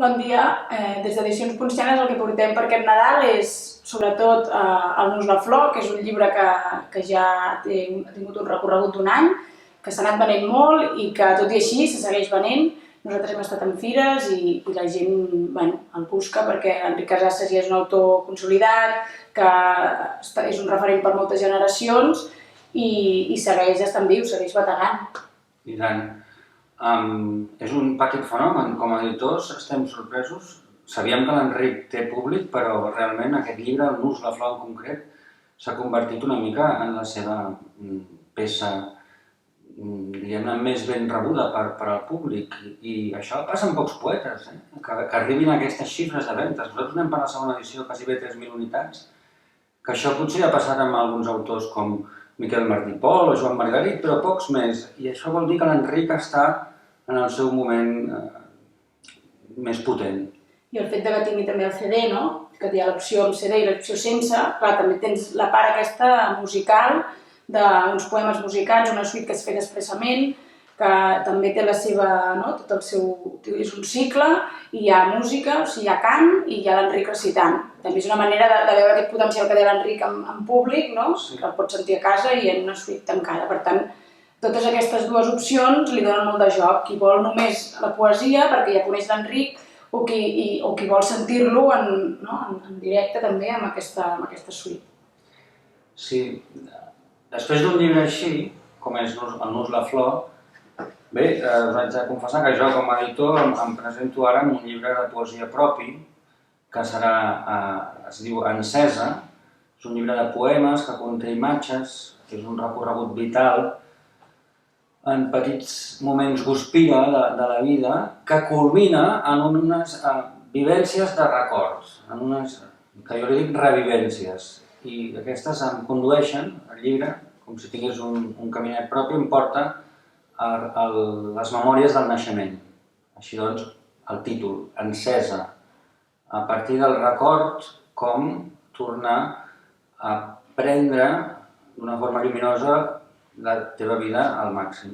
Bon dia. Des d'Edicions Poncianes el que portem per aquest Nadal és sobretot el Nus la Flor, que és un llibre que ja ha tingut un recorregut d'un any, que s'ha anat venent molt i que tot i així se segueix venent. Nosaltres hem estat en fires i la gent el busca perquè Enric Casasses ja és un autor consolidat, que és un referent per moltes generacions i segueix estant viu, segueix bategant. I tant. És un petit fenomen. Com a editors estem sorpresos. Sabíem que l'Enric té públic, però realment aquest llibre, el Nus la Flor en concret, s'ha convertit una mica en la seva peça, diguem-ne, més ben rebuda per al públic. I això passa amb pocs poetes, que arribin a aquestes xifres de ventes. Nosaltres anem per la segona edició, quasi bé 3.000 unitats, que això potser ha passat amb alguns autors com Miquel Martí Pol o Joan Margarit, però pocs més. I això vol dir que l'Enric està en el seu moment més potent. I el fet que tingui també el CD, no? Que hi ha l'opció amb CD i l'opció sense, clar, també tens la part aquesta musical d'uns poemes musicats, una suite que es fa expressament, que també té la seva, no? Tot el seu... és un cicle, i hi ha música, o sigui, hi ha cant i hi ha l'Enric recitant. També és una manera de veure aquest potencial que té l'Enric en públic, no? Que el pots sentir a casa i en una suite tancada. Per tant, totes aquestes dues opcions li donen molt de joc. Qui vol només la poesia, perquè ja coneix l'Enric, o qui vol sentir-lo en directe també amb aquesta suite. Sí. Després d'un llibre així, com és el Nus la Flor, bé, us haig de confessar que jo com a editor em presento ara amb un llibre de poesia propi, que es diu Encesa. És un llibre de poemes que conté imatges, que és un recorregut vital, en petits moments guspira de la vida, que culmina en unes vivències de records, en unes, que jo li dic revivències. I aquestes em condueixen, el llibre, com si tingués un caminet propi, em porta a les memòries del naixement. Així doncs, el títol, Encesa, a partir del record, com tornar a prendre d'una forma lluminosa la teva vida al màxim.